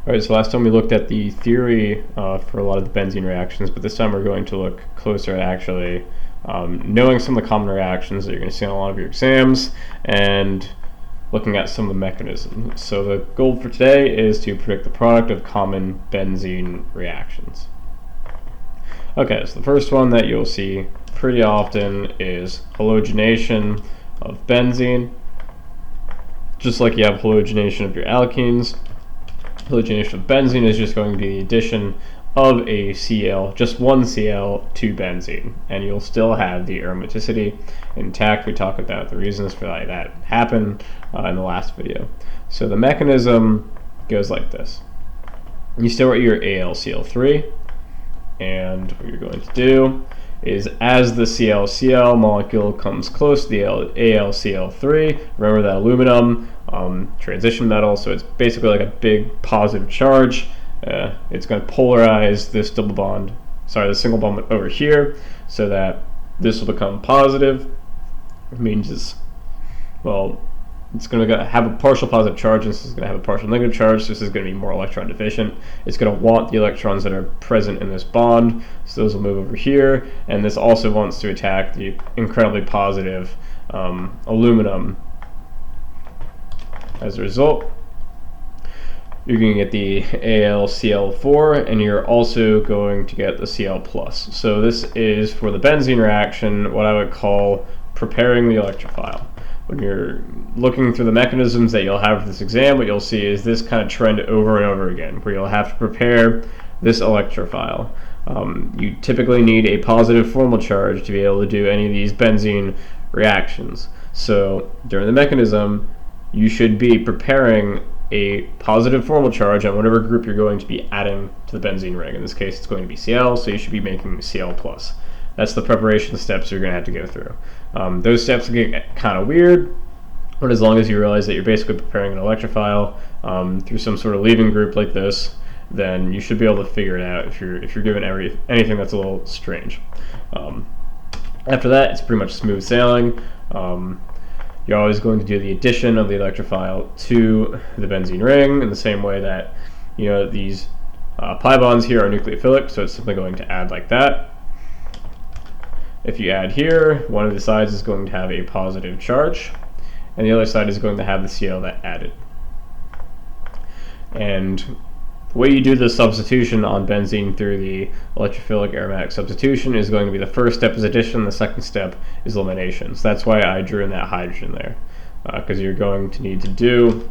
Alright, so last time we looked at the theory for a lot of the benzene reactions, but this time we're going to look closer at actually knowing some of the common reactions that you're going to see on a lot of your exams and looking at some of the mechanisms. So the goal for today is to predict the product of common benzene reactions. Okay, so the first one that you'll see pretty often is halogenation of benzene. Just like you have halogenation of your alkenes, halogenation of benzene is just going to be the addition of a Cl, just one Cl, to benzene, and you'll still have the aromaticity intact. We talked about the reasons for that happen in the last video. So the mechanism goes like this. You start with your AlCl3, and what you're going to do is as the ClCl molecule comes close to the AlCl3, remember that aluminum transition metal, so it's basically like a big positive charge. It's going to polarize this single bond over here, so that this will become positive. It means it's going to have a partial positive charge, and this is going to have a partial negative charge, so this is going to be more electron deficient. It's going to want the electrons that are present in this bond, so those will move over here, and this also wants to attack the incredibly positive aluminum. As a result, you're going to get the AlCl4, and you're also going to get the Cl+. So this is, for the benzene reaction, what I would call preparing the electrophile. When you're looking through the mechanisms that you'll have for this exam, what you'll see is this kind of trend over and over again, where you'll have to prepare this electrophile. You typically need a positive formal charge to be able to do any of these benzene reactions. So during the mechanism, you should be preparing a positive formal charge on whatever group you're going to be adding to the benzene ring. In this case, it's going to be Cl, so you should be making Cl+. That's the preparation steps you're going to have to go through. Those steps get kind of weird, but as long as you realize that you're basically preparing an electrophile through some sort of leaving group like this, then you should be able to figure it out if you're given anything that's a little strange. After that, it's pretty much smooth sailing. You're always going to do the addition of the electrophile to the benzene ring in the same way that, these pi bonds here are nucleophilic, so it's simply going to add like that. If you add here, one of the sides is going to have a positive charge, and the other side is going to have the Cl that added. And the way you do the substitution on benzene through the electrophilic aromatic substitution is going to be the first step is addition, the second step is elimination. So that's why I drew in that hydrogen there, because you're going to need to do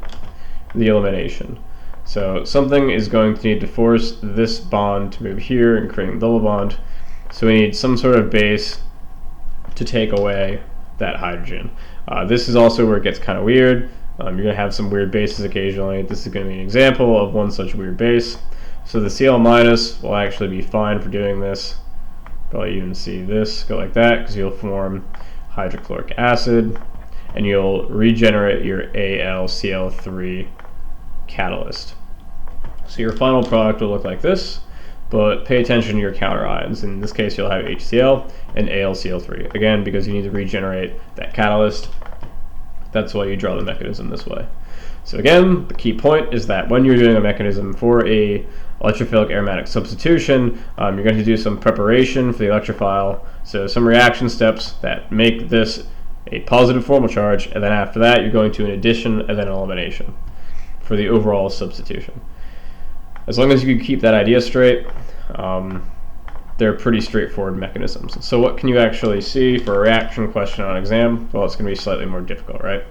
the elimination. So something is going to need to force this bond to move here and create a double bond. So we need some sort of base to take away that hydrogen. This is also where it gets kind of weird. You're going to have some weird bases occasionally. This is going to be an example of one such weird base. So the Cl- will actually be fine for doing this. Probably even see this go like that, because you'll form hydrochloric acid, and you'll regenerate your AlCl3 catalyst. So your final product will look like this, but pay attention to your counter ions. In this case, you'll have HCl and AlCl3. Again, because you need to regenerate that catalyst. That's why you draw the mechanism this way. So again, the key point is that when you're doing a mechanism for a electrophilic aromatic substitution, you're going to do some preparation for the electrophile. So some reaction steps that make this a positive formal charge, and then after that, you're going to an addition and then an elimination for the overall substitution. As long as you can keep that idea straight, they're pretty straightforward mechanisms. So what can you actually see for a reaction question on exam? Well, it's going to be slightly more difficult, right?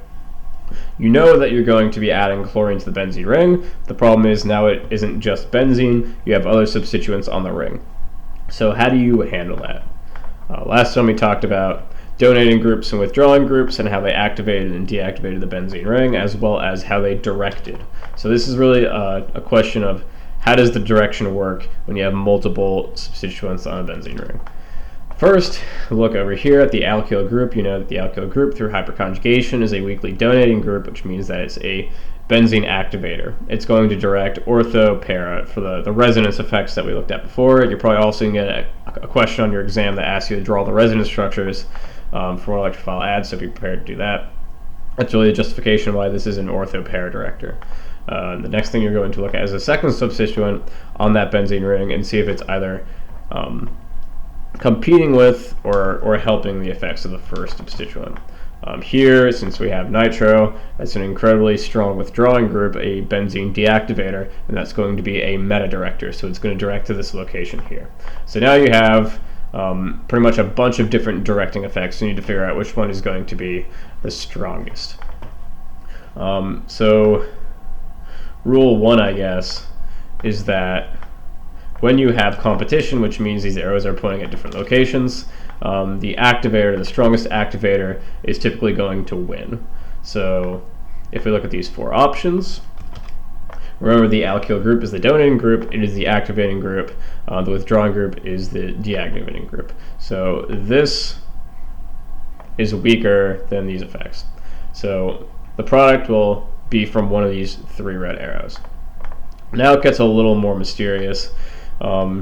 You know that you're going to be adding chlorine to the benzene ring. The problem is now it isn't just benzene, you have other substituents on the ring. So how do you handle that? Last time we talked about donating groups and withdrawing groups and how they activated and deactivated the benzene ring, as well as how they directed. So this is really a question of how does the direction work when you have multiple substituents on a benzene ring. First, look over here at the alkyl group. You know that the alkyl group through hyperconjugation is a weakly donating group, which means that it's a benzene activator. It's going to direct ortho para for the resonance effects that we looked at before. You're probably also going to get a question on your exam that asks you to draw the resonance structures for electrophile adds, so be prepared to do that. That's really a justification why this is an ortho para director. The next thing you're going to look at is a second substituent on that benzene ring and see if it's either competing with or helping the effects of the first substituent. Here, since we have nitro, that's an incredibly strong withdrawing group, a benzene deactivator, and that's going to be a meta director, so it's going to direct to this location here. So now you have pretty much a bunch of different directing effects. You need to figure out which one is going to be the strongest. So rule 1, I guess, is that when you have competition, which means these arrows are pointing at different locations, the activator, the strongest activator, is typically going to win. So if we look at these 4 options, remember the alkyl group is the donating group, it is the activating group, the withdrawing group is the deactivating group. So this is weaker than these effects. So the product will be from one of these 3 red arrows. Now it gets a little more mysterious.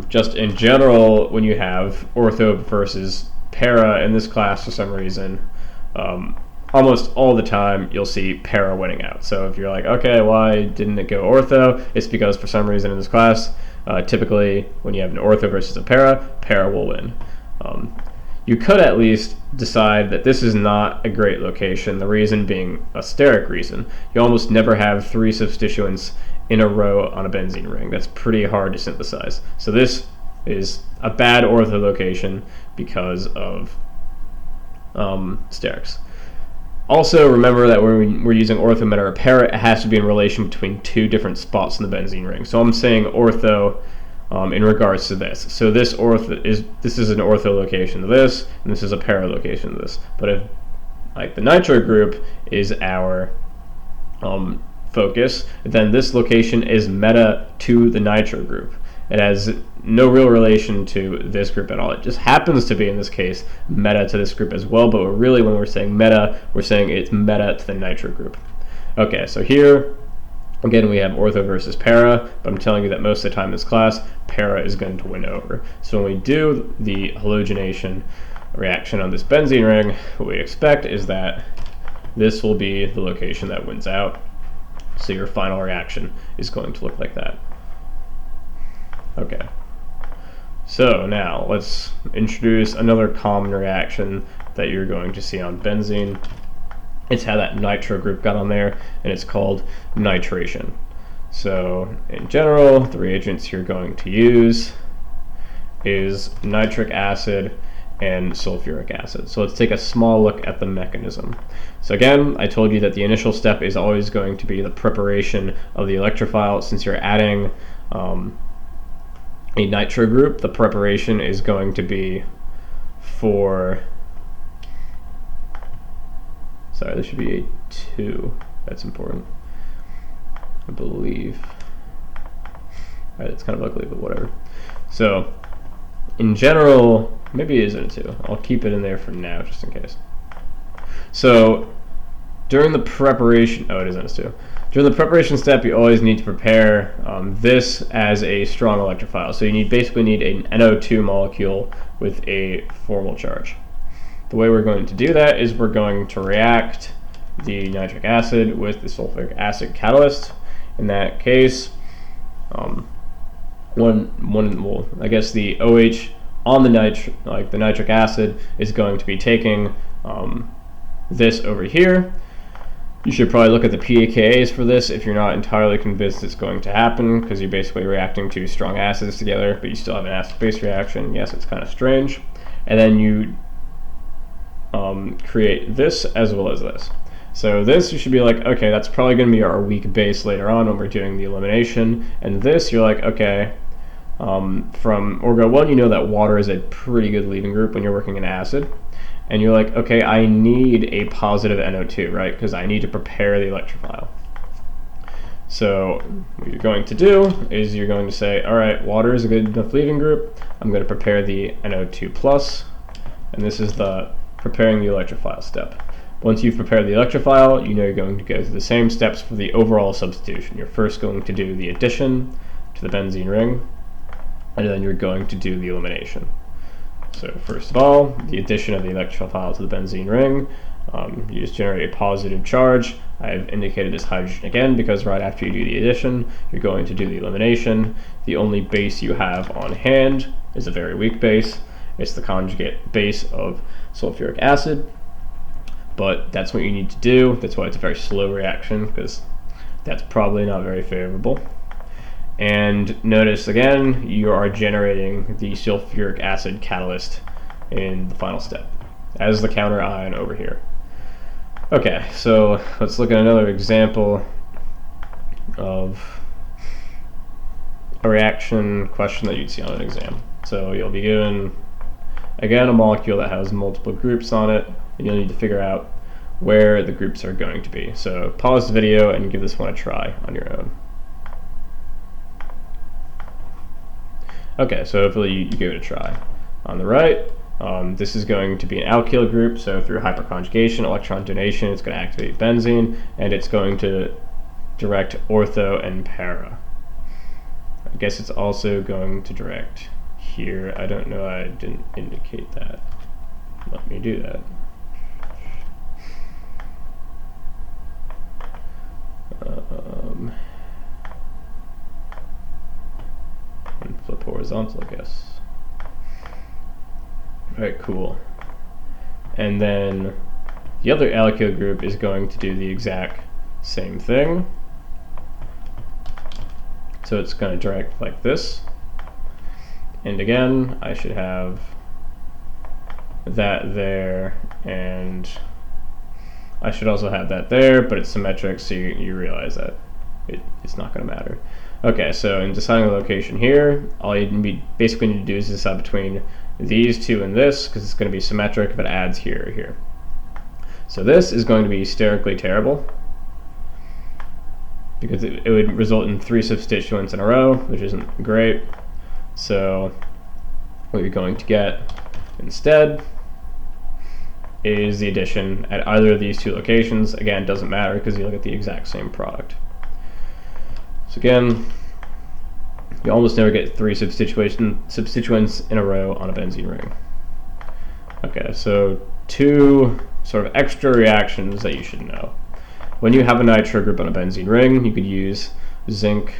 Just in general, when you have ortho versus para in this class, for some reason, almost all the time you'll see para winning out. So if you're like, okay, why didn't it go ortho? It's because for some reason in this class, typically when you have an ortho versus a para will win. You could at least decide that this is not a great location, the reason being a steric reason. You almost never have 3 substituents in a row on a benzene ring. That's pretty hard to synthesize. So this is a bad ortho location because of sterics. Also, remember that when we're using ortho, meta, or para, it has to be in relation between 2 different spots in the benzene ring. So I'm saying ortho in regards to this. So this is an ortho location to this, and this is a para location to this. But if like the nitro group is our focus, then this location is meta to the nitro group. It has no real relation to this group at all. It just happens to be, in this case, meta to this group as well, but really when we're saying meta, we're saying it's meta to the nitro group. Okay, so here, again, we have ortho versus para, but I'm telling you that most of the time in this class, para is going to win over. So when we do the halogenation reaction on this benzene ring, what we expect is that this will be the location that wins out. So your final reaction is going to look like that. Okay. So now let's introduce another common reaction that you're going to see on benzene. It's how that nitro group got on there, and it's called nitration. So in general, the reagents you're going to use is nitric acid and sulfuric acid. So let's take a small look at the mechanism. So again, I told you that the initial step is always going to be the preparation of the electrophile. Since you're adding a nitro group, the preparation is going to be for, sorry, this should be a 2. That's important, I believe. Alright, it's kind of ugly, but whatever. So in general, maybe it isn't a 2. I'll keep it in there for now, just in case. So during the preparation, oh, it isn't a 2. During the preparation step, you always need to prepare this as a strong electrophile. So you basically need an NO2 molecule with a formal charge. The way we're going to do that is we're going to react the nitric acid with the sulfuric acid catalyst. In that case, I guess the OH on the nitric acid is going to be taking this over here. You should probably look at the pKa's for this if you're not entirely convinced it's going to happen, because you're basically reacting 2 strong acids together, but you still have an acid-base reaction. Yes, it's kind of strange. And then you create this as well as this. So this, you should be like, okay, that's probably going to be our weak base later on when we're doing the elimination. And this, you're like, okay, from Orgo 1, you know that water is a pretty good leaving group when you're working in acid. And you're like, okay, I need a positive NO2, right? Because I need to prepare the electrophile. So what you're going to do is you're going to say, all right, water is a good enough leaving group. I'm going to prepare the NO2+, and this is the preparing the electrophile step. Once you've prepared the electrophile, you know you're going to go through the same steps for the overall substitution. You're first going to do the addition to the benzene ring, and then you're going to do the elimination. So first of all, the addition of the electrophile to the benzene ring. You just generate a positive charge. I've indicated this hydrogen again because right after you do the addition, you're going to do the elimination. The only base you have on hand is a very weak base. It's the conjugate base of sulfuric acid, but that's what you need to do. That's why it's a very slow reaction, because that's probably not very favorable. And notice again, you are generating the sulfuric acid catalyst in the final step as the counter ion over here. Okay, so let's look at another example of a reaction question that you'd see on an exam. So you'll be given, again, a molecule that has multiple groups on it, and you'll need to figure out where the groups are going to be. So pause the video and give this one a try on your own. Okay, so hopefully you give it a try. On the right, this is going to be an alkyl group, so through hyperconjugation, electron donation, it's going to activate benzene, and it's going to direct ortho and para. I guess it's also going to direct here. I don't know, I didn't indicate that. Let me do that. And flip horizontal, I guess. Alright, cool. And then the other alkyl group is going to do the exact same thing. So it's going to direct like this. And again, I should have that there, and I should also have that there, but it's symmetric, so you realize that it's not going to matter. Okay, so in deciding the location here, all you basically need to do is decide between these two and this, because it's going to be symmetric if it adds here or here. So this is going to be sterically terrible, because it would result in 3 substituents in a row, which isn't great. So what you're going to get instead is the addition at either of these two locations. Again, it doesn't matter because you'll get the exact same product. So again, you almost never get 3 substituents in a row on a benzene ring. Okay, so 2 sort of extra reactions that you should know. When you have a nitro group on a benzene ring, you could use zinc,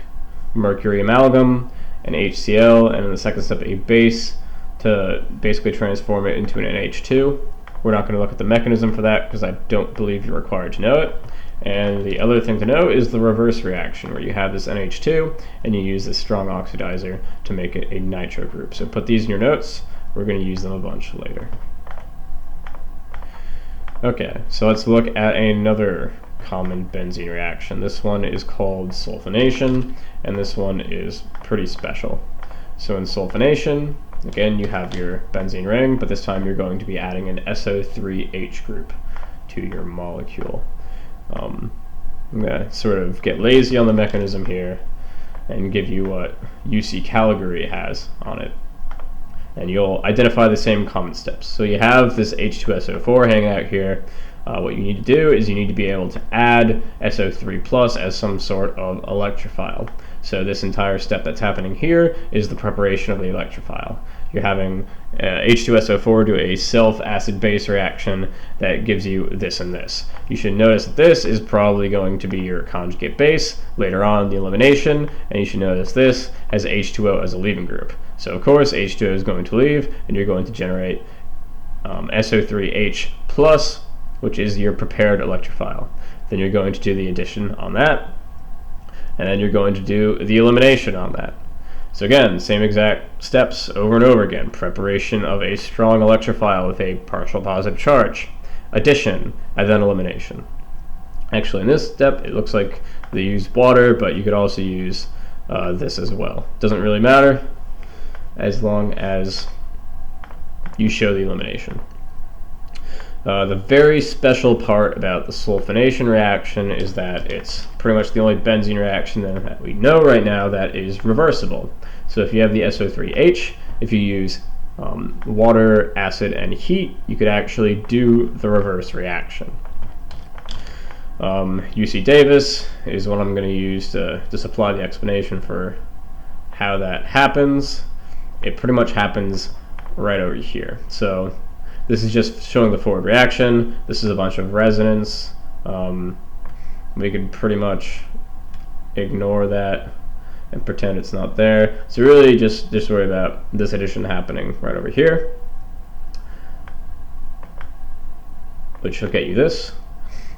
mercury amalgam, and HCl, and in the second step a base to basically transform it into an NH2. We're not going to look at the mechanism for that because I don't believe you're required to know it. And the other thing to know is the reverse reaction, where you have this NH2 and you use this strong oxidizer to make it a nitro group. So put these in your notes. We're going to use them a bunch later. Okay, so let's look at another common benzene reaction. This one is called sulfonation, and this one is pretty special. So in sulfonation, again, you have your benzene ring, but this time you're going to be adding an SO3H group to your molecule. I'm going to sort of get lazy on the mechanism here and give you what UC Calgary has on it. And you'll identify the same common steps. So you have this H2SO4 hanging out here. What you need to do is you need to be able to add SO3+ as some sort of electrophile. So this entire step that's happening here is the preparation of the electrophile. You're having H2SO4 do a self-acid-base reaction that gives you this and this. You should notice that this is probably going to be your conjugate base later on in the elimination, and you should notice this has H2O as a leaving group. So of course H2O is going to leave, and you're going to generate SO3H+, which is your prepared electrophile. Then you're going to do the addition on that, and then you're going to do the elimination on that. So again, same exact steps over and over again. Preparation of a strong electrophile with a partial positive charge, addition, and then elimination. Actually, in this step, it looks like they used water, but you could also use this as well. Doesn't really matter as long as you show the elimination. The very special part about the sulfonation reaction is that it's pretty much the only benzene reaction that we know right now that is reversible. So if you have the SO3H, if you use water, acid, and heat, you could actually do the reverse reaction. UC Davis is what I'm going to use to supply the explanation for how that happens. It pretty much happens right over here. So This is just showing the forward reaction. This is a bunch of resonance. We could pretty much ignore that and pretend it's not there. So really just worry about this addition happening right over here, which will get you this.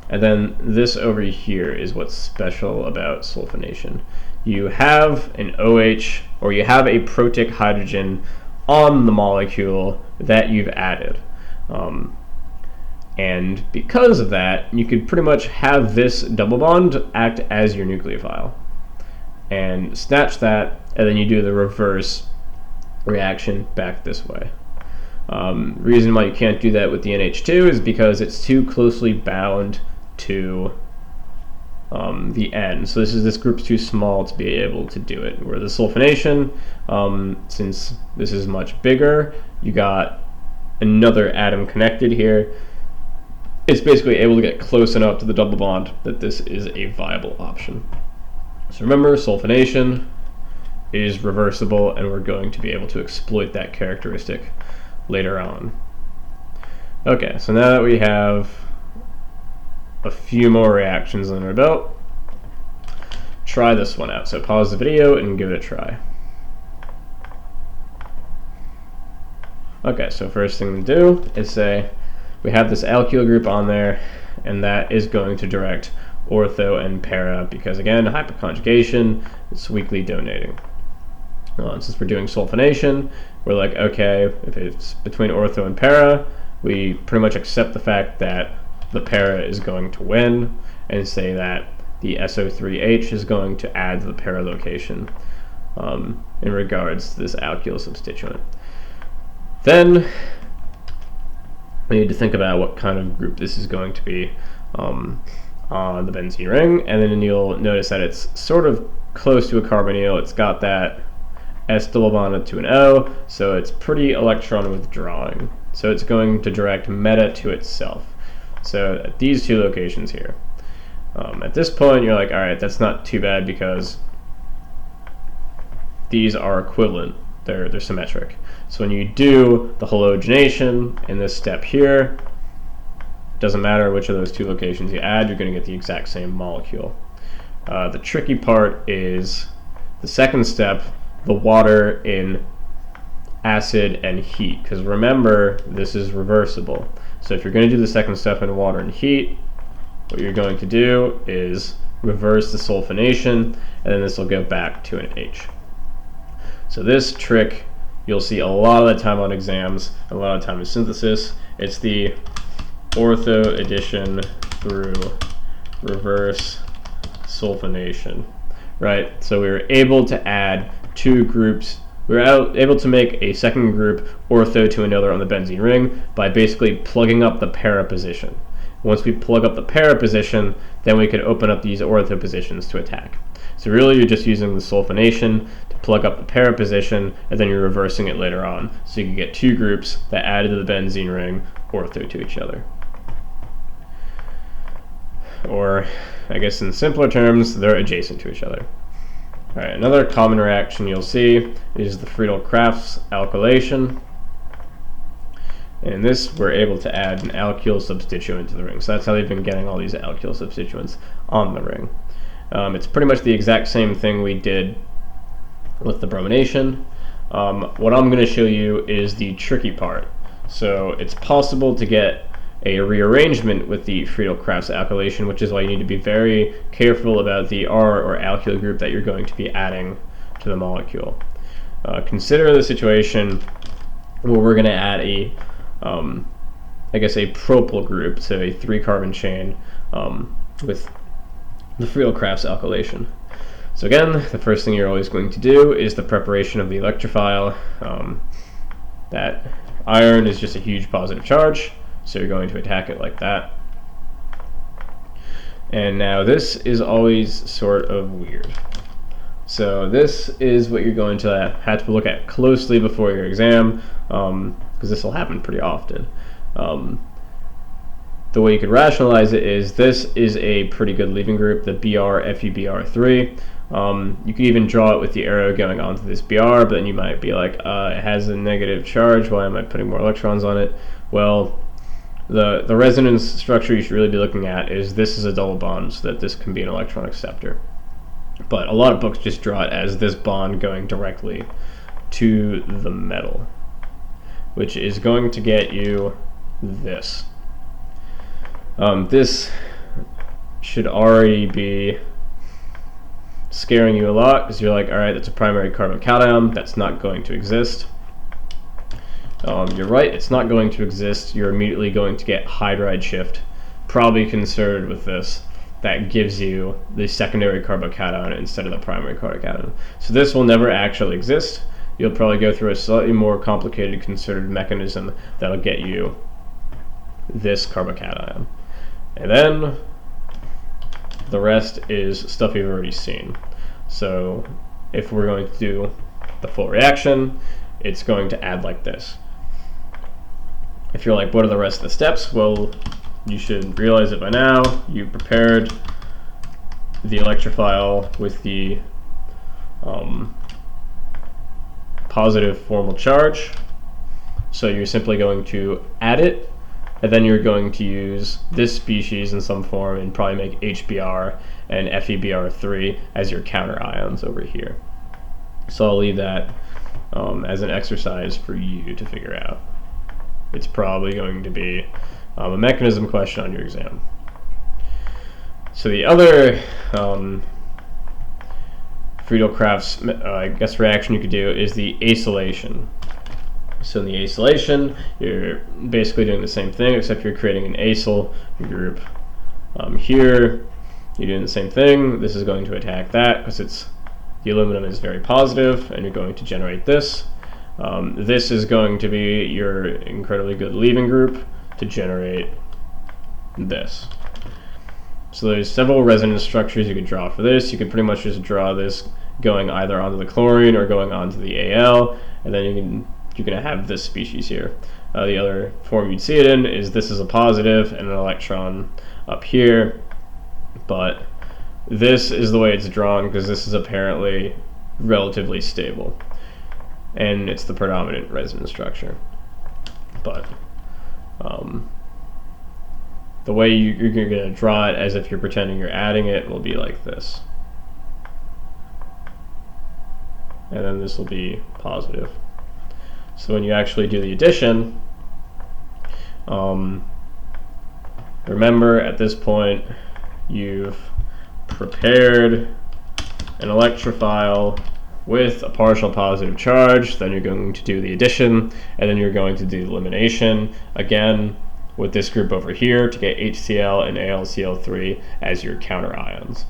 And then this over here is what's special about sulfonation. You have an OH, or you have a protic hydrogen on the molecule that you've added. And because of that, you could pretty much have this double bond act as your nucleophile. And snatch that, and then you do the reverse reaction back this way. Reason why you can't do that with the NH2 is because it's too closely bound to the N. So this group's too small to be able to do it. Where the sulfonation, since this is much bigger, you got another atom connected here. It's basically able to get close enough to the double bond that this is a viable option. So remember, sulfonation is reversible, and we're going to be able to exploit that characteristic later on. Okay, so now that we have a few more reactions under our belt, try this one out. So pause the video and give it a try. Okay, so first thing to do is say we have this alkyl group on there, and that is going to direct ortho and para, because again, hyperconjugation, it's weakly donating. Since we're doing sulfonation, we're like, okay, if it's between ortho and para, we pretty much accept the fact that the para is going to win, and say that the SO3H is going to add to the para location in regards to this alkyl substituent. Then we need to think about what kind of group this is going to be on the benzene ring, and then you'll notice that it's sort of close to a carbonyl. It's got that S double bonded to an O, so it's pretty electron withdrawing. So it's going to direct meta to itself. So at these two locations here. At this point, you're like, all right, that's not too bad because these are equivalent. They're symmetric. So when you do the halogenation in this step here, it doesn't matter which of those two locations you add, you're going to get the exact same molecule. The tricky part is the second step, the water in acid and heat, because remember, this is reversible. So if you're going to do the second step in water and heat, what you're going to do is reverse the sulfonation, and then this will go back to an H. So this trick you'll see a lot of the time on exams, a lot of time in synthesis. It's the ortho addition through reverse sulfonation, right? So we were able to add two groups. We were able to make a second group ortho to another on the benzene ring by basically plugging up the para position. Once we plug up the para position, then we could open up these ortho positions to attack. So really you're just using the sulfonation to plug up the para position, and then you're reversing it later on. So you can get two groups that added to the benzene ring ortho to each other. Or, I guess in simpler terms, they're adjacent to each other. Alright, another common reaction you'll see is the Friedel-Crafts Alkylation. And in this, we're able to add an alkyl substituent to the ring. So that's how they've been getting all these alkyl substituents on the ring. It's pretty much the exact same thing we did with the bromination. What I'm going to show you is the tricky part. So it's possible to get a rearrangement with the Friedel-Crafts alkylation, which is why you need to be very careful about the R or alkyl group that you're going to be adding to the molecule. Consider the situation where we're going to add a, I guess a propyl group, so a 3-carbon chain with the Friedel-Crafts alkylation. So again, the first thing you're always going to do is the preparation of the electrophile. That iron is just a huge positive charge, so you're going to attack it like that. And now this is always sort of weird. So this is what you're going to have to look at closely before your exam, because this will happen pretty often. The way you could rationalize it is this is a pretty good leaving group, the BR-FeBr3. You could even draw it with the arrow going onto this Br, but then you might be like, it has a negative charge, why am I putting more electrons on it? Well, the resonance structure you should really be looking at is this is a double bond, so that this can be an electron acceptor. But a lot of books just draw it as this bond going directly to the metal, which is going to get you this. This should already be scaring you a lot, because you're like, alright, that's a primary carbon cation, that's not going to exist. You're right, it's not going to exist. You're immediately going to get hydride shift, probably conserved with this. That gives you the secondary carbocation instead of the primary carbocation. So this will never actually exist. You'll probably go through a slightly more complicated concerted mechanism that'll get you this carbocation. And then the rest is stuff you've already seen. So if we're going to do the full reaction, it's going to add like this. If you're like, what are the rest of the steps? Well, you should realize it by now. You prepared the electrophile with the positive formal charge. So you're simply going to add it, and then you're going to use this species in some form and probably make HBr and FeBr3 as your counter ions over here. So I'll leave that as an exercise for you to figure out. It's probably going to be a mechanism question on your exam. So the other Friedel-Crafts reaction you could do is the acylation. So in the acylation, you're basically doing the same thing, except you're creating an acyl group. Here, you're doing the same thing. This is going to attack that because the aluminum is very positive, and you're going to generate this. This is going to be your incredibly good leaving group to generate this. So there's several resonance structures you could draw for this. You could pretty much just draw this going either onto the chlorine or going onto the Al, and then you're going to have this species here. The other form you'd see it in is this is a positive and an electron up here, but this is the way it's drawn because this is apparently relatively stable, and it's the predominant resonance structure. But the way you're going to draw it as if you're pretending you're adding it will be like this. And then this will be positive. So when you actually do the addition, remember at this point you've prepared an electrophile with a partial positive charge, then you're going to do the addition, and then you're going to do the elimination, again with this group over here to get HCl and AlCl3 as your counter ions.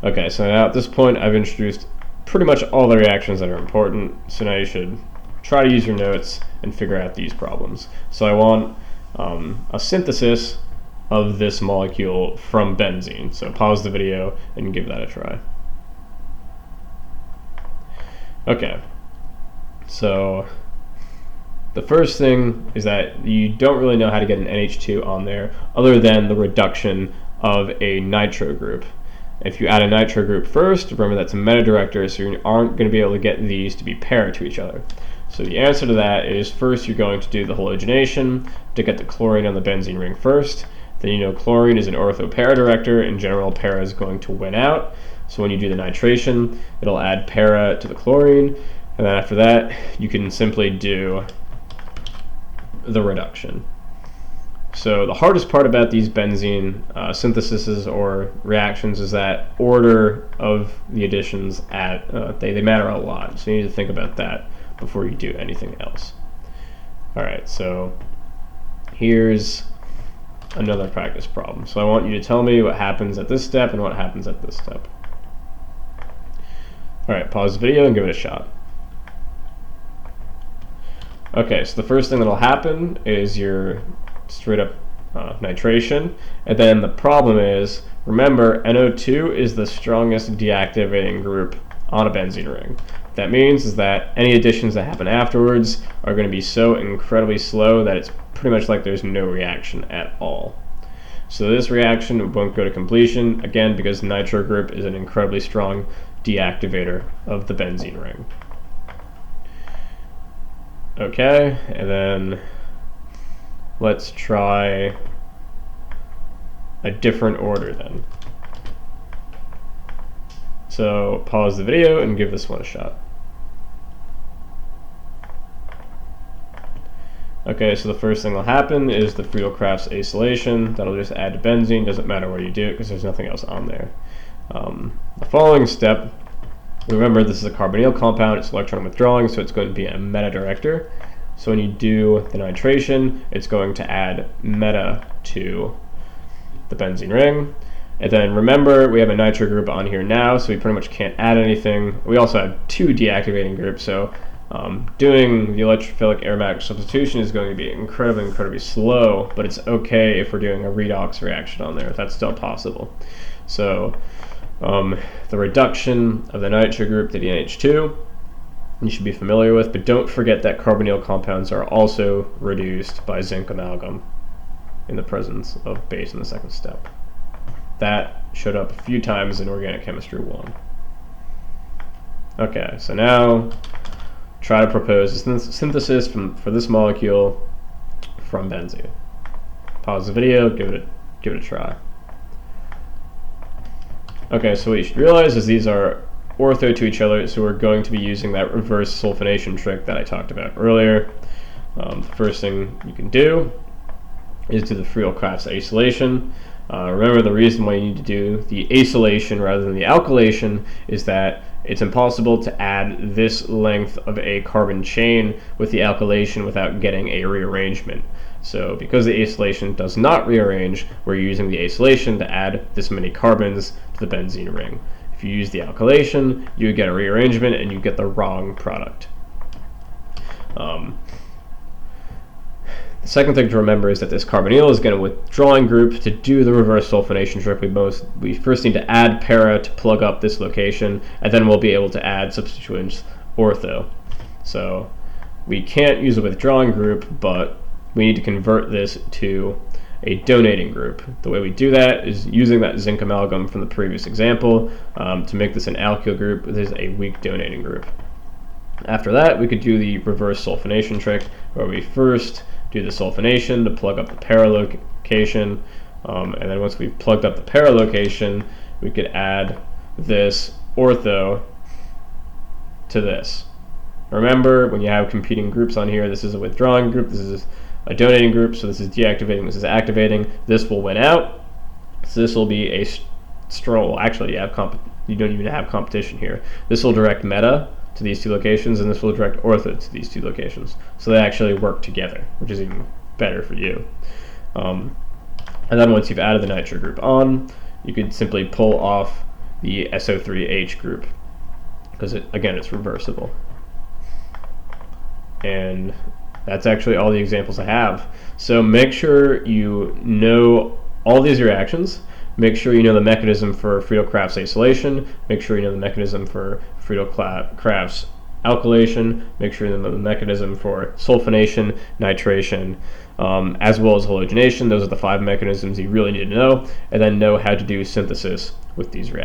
Okay, so now at this point I've introduced pretty much all the reactions that are important, so now you should try to use your notes and figure out these problems. So I want a synthesis of this molecule from benzene, so pause the video and give that a try. Okay, so the first thing is that you don't really know how to get an NH2 on there other than the reduction of a nitro group. If you add a nitro group first, remember that's a meta-director, so you aren't going to be able to get these to be paired to each other. So the answer to that is first you're going to do the halogenation to get the chlorine on the benzene ring first. Then you know chlorine is an ortho para-director. In general, para is going to win out. So when you do the nitration, it'll add para to the chlorine. And then after that, you can simply do the reduction. So the hardest part about these benzene syntheses or reactions is that order of the additions they matter a lot. So you need to think about that before you do anything else. Alright, so here's another practice problem. So I want you to tell me what happens at this step and what happens at this step. Alright, pause the video and give it a shot. Okay, so the first thing that'll happen is your straight up nitration, and then the problem is, remember, NO2 is the strongest deactivating group on a benzene ring. What that means is that any additions that happen afterwards are going to be so incredibly slow that it's pretty much like there's no reaction at all. So this reaction won't go to completion, again, because nitro group is an incredibly strong deactivator of the benzene ring. Okay, and then let's try a different order then. So pause the video and give this one a shot. Okay, so the first thing that'll happen is the Friedel-Crafts Alkylation. That'll just add to benzene. Doesn't matter where you do it because there's nothing else on there. The following step, remember this is a carbonyl compound. It's electron withdrawing, so it's going to be a meta director. So when you do the nitration, it's going to add meta to the benzene ring. And then remember, we have a nitro group on here now, so we pretty much can't add anything. We also have two deactivating groups, so doing the electrophilic aromatic substitution is going to be incredibly slow, but it's okay if we're doing a redox reaction on there. That's still possible. So the reduction of the nitro group to the NH2, you should be familiar with, but don't forget that carbonyl compounds are also reduced by zinc amalgam in the presence of base in the second step. That showed up a few times in Organic Chemistry 1. Okay, so now try to propose a synthesis for this molecule from benzene. Pause the video, give it a try. Okay, so what you should realize is these are ortho to each other, so we're going to be using that reverse sulfonation trick that I talked about earlier. The first thing you can do is do the Friedel-Crafts Alkylation. Remember, the reason why you need to do the acylation rather than the alkylation is that it's impossible to add this length of a carbon chain with the alkylation without getting a rearrangement. So because the acylation does not rearrange, we're using the acylation to add this many carbons to the benzene ring. If you use the alkylation, you get a rearrangement and you get the wrong product. The second thing to remember is that this carbonyl is going to withdrawing group. To do the reverse sulfonation trick, we first need to add para to plug up this location, and then we'll be able to add substituents ortho. So we can't use a withdrawing group, but we need to convert this to a donating group. The way we do that is using that zinc amalgam from the previous example to make this an alkyl group. This is a weak donating group. After that, we could do the reverse sulfonation trick, where we first do the sulfonation to plug up the para location, and then once we've plugged up the para location, we could add this ortho to this. Remember, when you have competing groups on here, this is a withdrawing group, this is a donating group, so this is deactivating, this is activating. This will win out, so this will be a stroll. Actually, you don't even have competition here. This will direct meta to these two locations, and this will direct ortho to these two locations. So they actually work together, which is even better for you. And then once you've added the nitro group on, you could simply pull off the SO3H group, because again, it's reversible. And that's actually all the examples I have. So make sure you know all these reactions. Make sure you know the mechanism for Friedel-Crafts acylation. Make sure you know the mechanism for Friedel-Crafts alkylation. Make sure you know the mechanism for sulfonation, nitration, as well as halogenation. Those are the 5 mechanisms you really need to know, and then know how to do synthesis with these reactions.